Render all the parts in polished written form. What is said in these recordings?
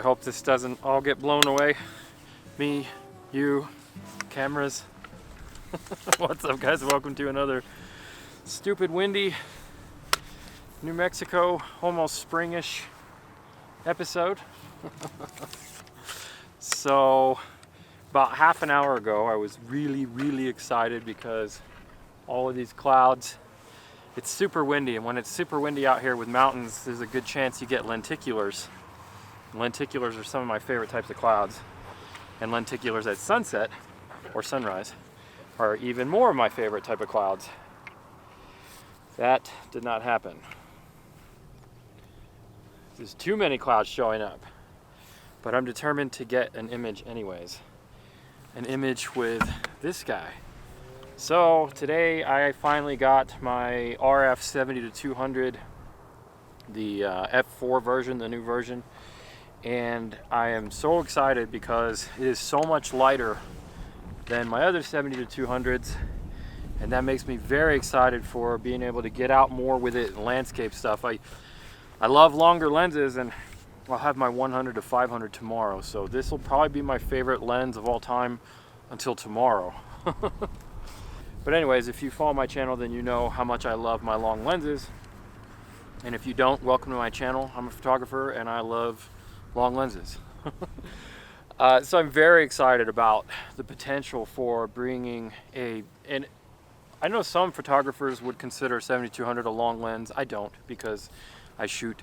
really hope this doesn't all get blown away. Me, you, cameras. What's up, guys? Welcome to another stupid windy New Mexico, almost springish episode. So about half an hour ago I was really excited because all of these clouds, it's super windy, and when it's super windy out here with mountains, there's a good chance you get lenticulars. Lenticulars are some of my favorite types of clouds, and lenticulars at sunset or sunrise are even more of my favorite type of clouds. That did not happen. There's too many clouds showing up, but I'm determined to get an image anyways. An image with this guy. So today I finally got my RF 70-200, the F4 version, the new version, and I am so excited because it is so much lighter than my other 70-200s, and that makes me very excited for being able to get out more with it and landscape stuff. I love longer lenses, and I'll have my 100-500 tomorrow, so this will probably be my favorite lens of all time until tomorrow. But anyways, if you follow my channel, then you know how much I love my long lenses, and if you don't, welcome to my channel. I'm a photographer and I love long lenses. So I'm very excited about the potential for bringing and I know some photographers would consider 70-200 a long lens. I don't, because I shoot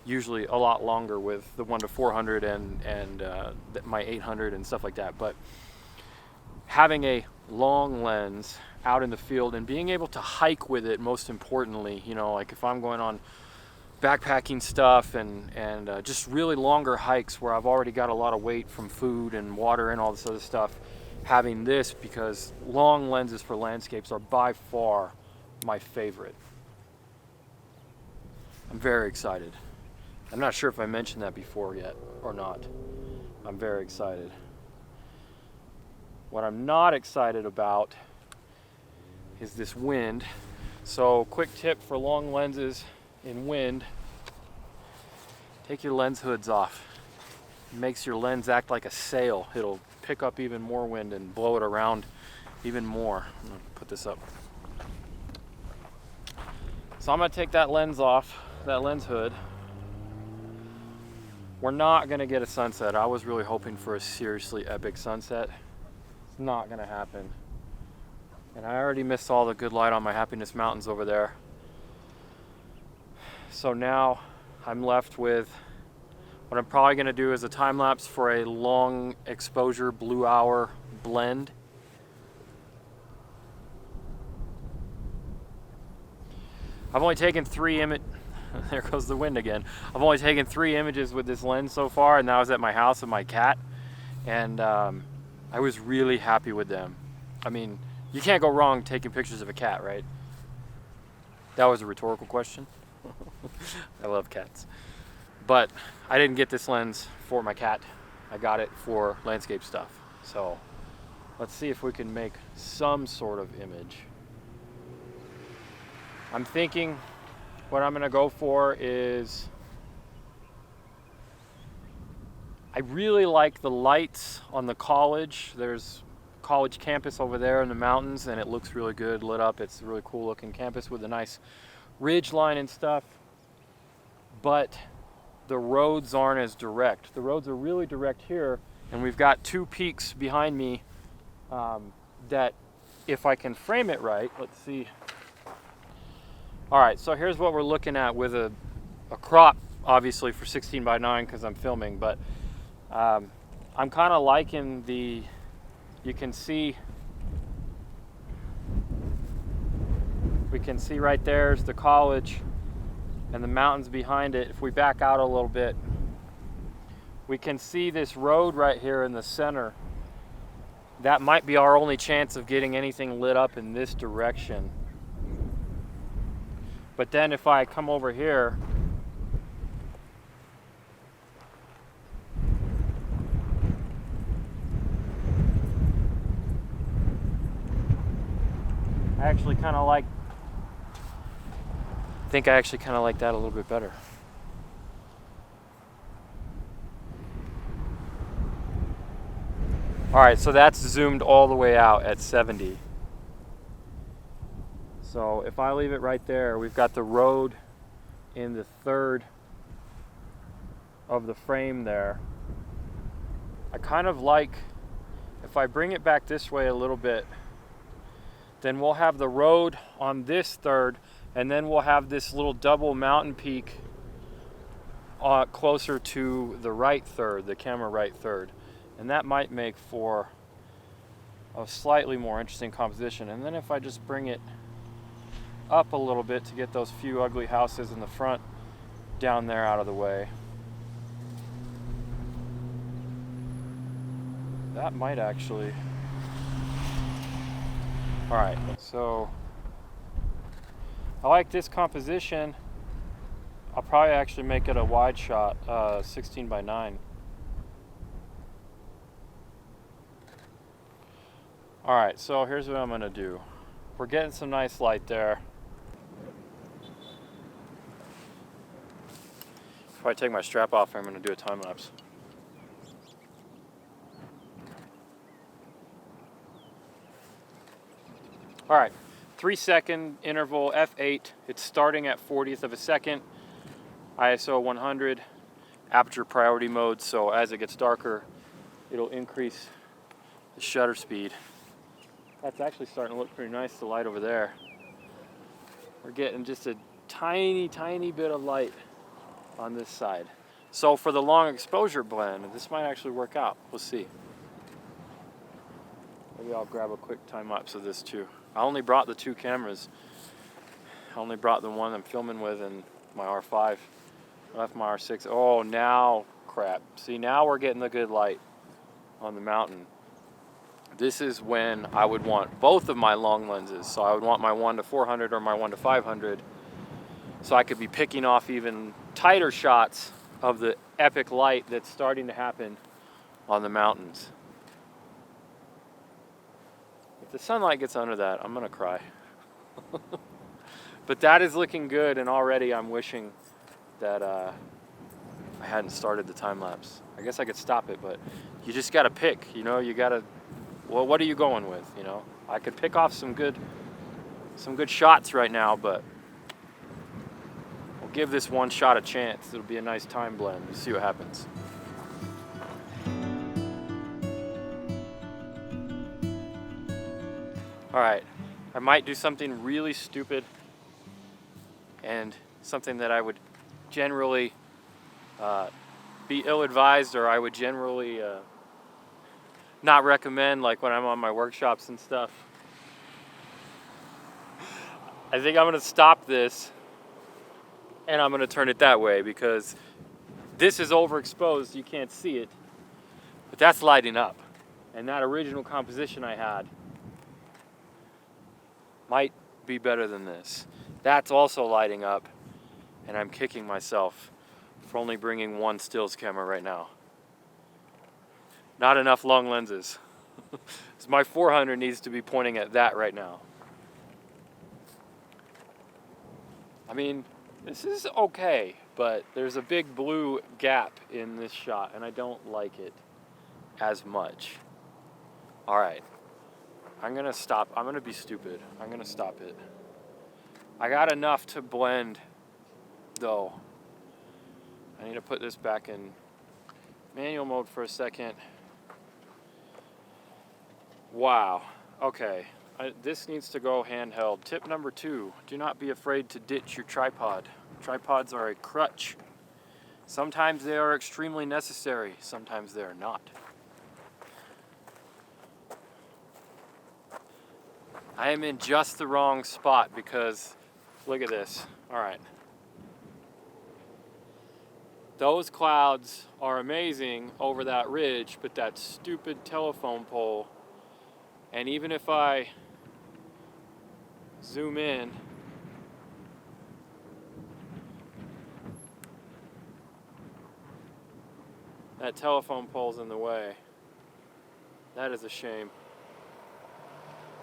usually a lot longer with the 1-400 and my 800 and stuff like that. But having a long lens out in the field and being able to hike with it, most importantly, you know, like if I'm going on backpacking stuff and just really longer hikes where I've already got a lot of weight from food and water and all this other stuff, having this, because long lenses for landscapes are by far my favorite. I'm very excited. I'm not sure if I mentioned that before yet or not. I'm very excited. What I'm not excited about is this wind. So quick tip for long lenses in wind: take your lens hoods off. It makes your lens act like a sail. It'll pick up even more wind and blow it around even more. I'm gonna put this up. So I'm gonna take that lens off, that lens hood. We're not gonna get a sunset. I was really hoping for a seriously epic sunset. It's not gonna happen. And I already missed all the good light on my Happiness Mountains over there. So now I'm left with what I'm probably gonna do is a time lapse for a long exposure blue hour blend. I've only taken 3 images. There goes the wind again. I've only taken 3 images with this lens so far, and that was at my house with my cat. And I was really happy with them. I mean, you can't go wrong taking pictures of a cat, right? That was a rhetorical question. I love cats. But I didn't get this lens for my cat. I got it for landscape stuff. So let's see if we can make some sort of image. I'm thinking what I'm gonna go for is, I really like the lights on the college. There's a college campus over there in the mountains, and it looks really good lit up. It's a really cool looking campus with a nice ridge line and stuff. But the roads aren't as direct. The roads are really direct here, and we've got 2 peaks behind me that if I can frame it right, let's see. All right, so here's what we're looking at with a crop, obviously for 16:9 because I'm filming, but I'm kind of liking you can see, we can see right there's the college and the mountains behind it. If we back out a little bit, we can see this road right here in the center. That might be our only chance of getting anything lit up in this direction. But then if I come over here, I actually kind of like think I actually kind of like that a little bit better. All right, so that's zoomed all the way out at 70. So if I leave it right there, we've got the road in the third of the frame there. I kind of like, if I bring it back this way a little bit, then we'll have the road on this third, and then we'll have this little double mountain peak closer to the right third, the camera right third. And that might make for a slightly more interesting composition. And then if I just bring it up a little bit to get those few ugly houses in the front down there out of the way, that might actually... All right, so I like this composition. I'll probably actually make it a wide shot, 16 by 9. All right, so here's what I'm gonna do. We're getting some nice light there. If I take my strap off, I'm gonna do a time lapse. All right, 3-second interval, f8. It's starting at 40th of a second. ISO 100, aperture priority mode, so as it gets darker, it'll increase the shutter speed. That's actually starting to look pretty nice, the light over there. We're getting just a tiny, tiny bit of light on this side. So for the long exposure blend, this might actually work out. We'll see. Maybe I'll grab a quick time lapse of this too. I only brought the 2 cameras. I only brought the one I'm filming with and my R5. I left my R6. Oh, now crap. See, now we're getting the good light on the mountain. This is when I would want both of my long lenses. So I would want my 1-400 or my 1-500. So I could be picking off even tighter shots of the epic light that's starting to happen on the mountains. If the sunlight gets under that, I'm gonna cry. But that is looking good, and already I'm wishing that I hadn't started the time lapse. I guess I could stop it, but you just gotta pick, you know, you gotta, well, what are you going with, you know? I could pick off some good shots right now, but we'll give this one shot a chance. It'll be a nice time blend. We'll see what happens. All right, I might do something really stupid and something that I would generally be ill-advised, or I would generally not recommend, like when I'm on my workshops and stuff. I think I'm gonna stop this and I'm gonna turn it that way, because this is overexposed, you can't see it, but that's lighting up. And that original composition I had might be better than this. That's also lighting up, and I'm kicking myself for only bringing one stills camera right now. Not enough long lenses. So my 400 needs to be pointing at that right now. I mean, this is okay, but there's a big blue gap in this shot, and I don't like it as much. All right. I'm gonna stop. I'm gonna be stupid. I'm gonna stop it. I got enough to blend, though. I need to put this back in manual mode for a second. Wow. Okay. This needs to go handheld. Tip number 2, do not be afraid to ditch your tripod. Tripods are a crutch. Sometimes they are extremely necessary. Sometimes they are not. I am in just the wrong spot because, look at this. All right. Those clouds are amazing over that ridge, but that stupid telephone pole, and even if I zoom in, that telephone pole's in the way. That is a shame,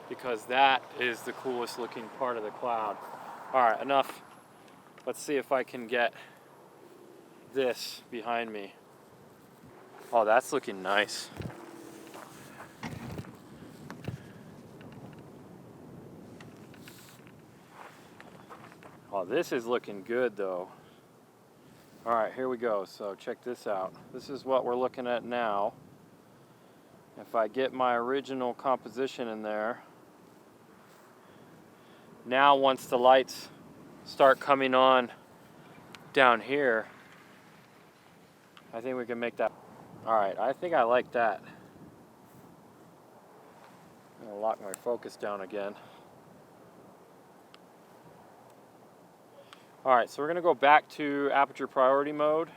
because that is the coolest looking part of the cloud. All right, enough. Let's see if I can get this behind me. Oh, that's looking nice. Oh, this is looking good though. All right, here we go. So check this out. This is what we're looking at now. If I get my original composition in there, now once the lights start coming on down here, I think we can make that. All right, I think I like that. I'm gonna lock my focus down again. All right, so we're gonna go back to aperture priority mode,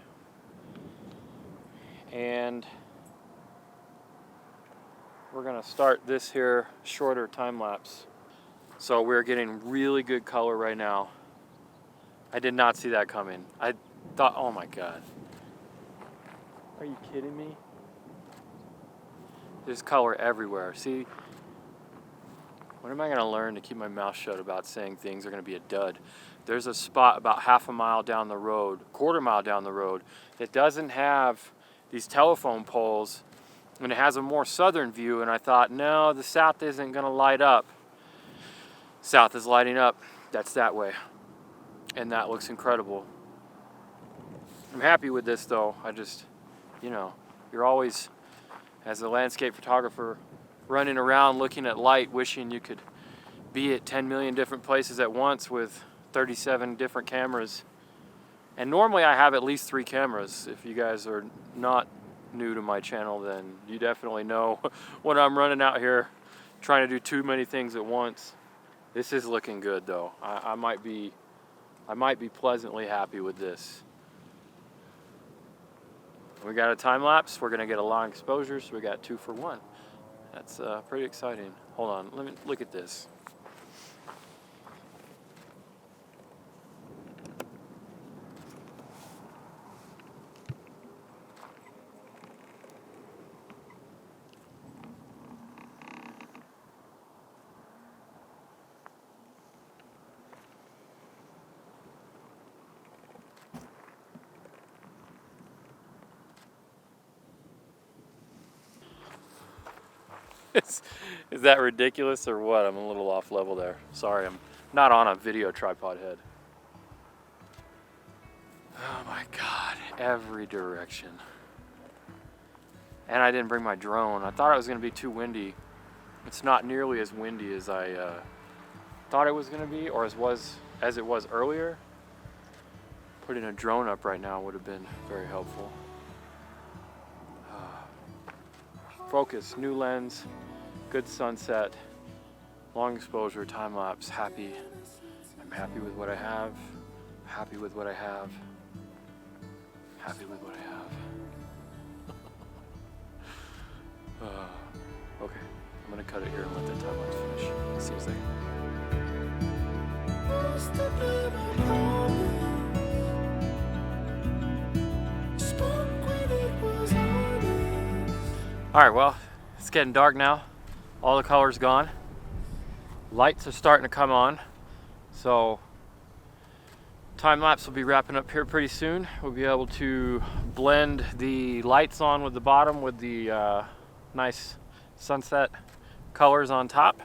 and we're gonna start this here shorter time lapse. So we're getting really good color right now. I did not see that coming. I thought, oh my God. Are you kidding me? There's color everywhere. See, when am I gonna learn to keep my mouth shut about saying things are gonna be a dud? There's a spot about half a mile down the road, quarter mile down the road, that doesn't have these telephone poles, and it has a more southern view, and I thought, no, the south isn't gonna light up. South is lighting up. That's that way. And that looks incredible. I'm happy with this though. I just, you know, you're always, as a landscape photographer, running around looking at light, wishing you could be at 10 million different places at once with 37 different cameras. And normally I have at least 3 cameras. If you guys are not new to my channel, then you definitely know when I'm running out here trying to do too many things at once. This is looking good though. I might be pleasantly happy with this. We got a time lapse. We're gonna get a long exposure, so we got 2 for 1. That's pretty exciting. Hold on, let me look at this. Is that ridiculous or what? I'm a little off level there. Sorry, I'm not on a video tripod head. Oh my God, every direction. And I didn't bring my drone. I thought it was gonna be too windy. It's not nearly as windy as I thought it was gonna be, or as it was earlier. Putting a drone up right now would have been very helpful. Focus, new lens, good sunset, long exposure, time lapse, happy. I'm happy with what I have, happy with what I have, happy with what I have. Okay, I'm gonna cut it here and let that time lapse finish. See you All right, well, it's getting dark now. All the color's gone. Lights are starting to come on. So time lapse will be wrapping up here pretty soon. We'll be able to blend the lights on with the bottom with the nice sunset colors on top.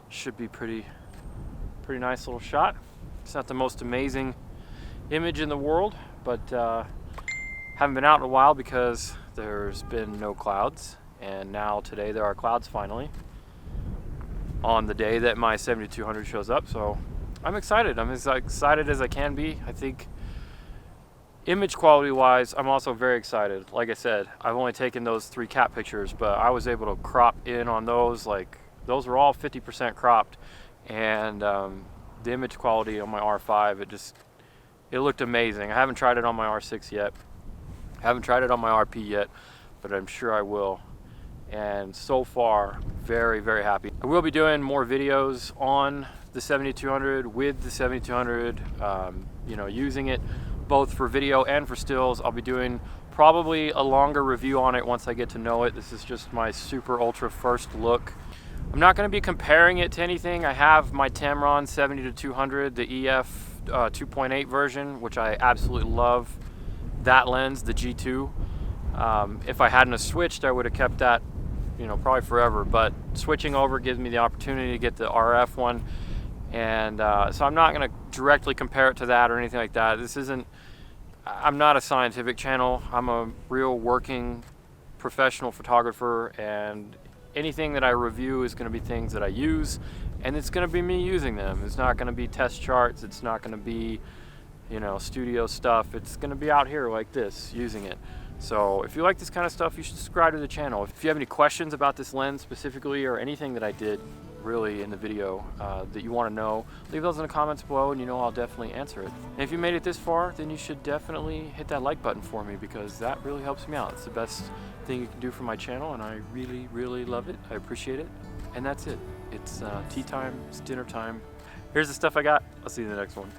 Should be pretty nice little shot. It's not the most amazing image in the world, but haven't been out in a while because there's been no clouds. And now today there are clouds finally on the day that my 7200 shows up. So I'm excited. I'm as excited as I can be. I think image quality wise, I'm also very excited. Like I said, I've only taken those 3 cat pictures, but I was able to crop in on those. Like those were all 50% cropped, and the image quality on my R5, it looked amazing. I haven't tried it on my R6 yet. I haven't tried it on my RP yet, but I'm sure I will. And so far, very, very happy. I will be doing more videos on the 7200 with the 7200, you know, using it both for video and for stills. I'll be doing probably a longer review on it once I get to know it. This is just my super ultra first look. I'm not going to be comparing it to anything. I have my Tamron 70-200, the EF 2.8 version, which I absolutely love. That lens, the G2. If I hadn't have switched, I would have kept that, you know, probably forever. But switching over gives me the opportunity to get the RF one, And so I'm not going to directly compare it to that or anything like that. I'm not a scientific channel. I'm a real working professional photographer, and anything that I review is going to be things that I use, and it's going to be me using them. It's not going to be test charts. It's not going to be, you know, studio stuff. It's going to be out here like this, using it. So if you like this kind of stuff, you should subscribe to the channel. If you have any questions about this lens specifically, or anything that I did really in the video that you want to know, leave those in the comments below, and I'll definitely answer it. And if you made it this far, then you should definitely hit that like button for me, because that really helps me out. It's the best thing you can do for my channel, and I really love it. I appreciate it. And that's it. It's tea time, it's dinner time. Here's the stuff I got. I'll see you in the next one.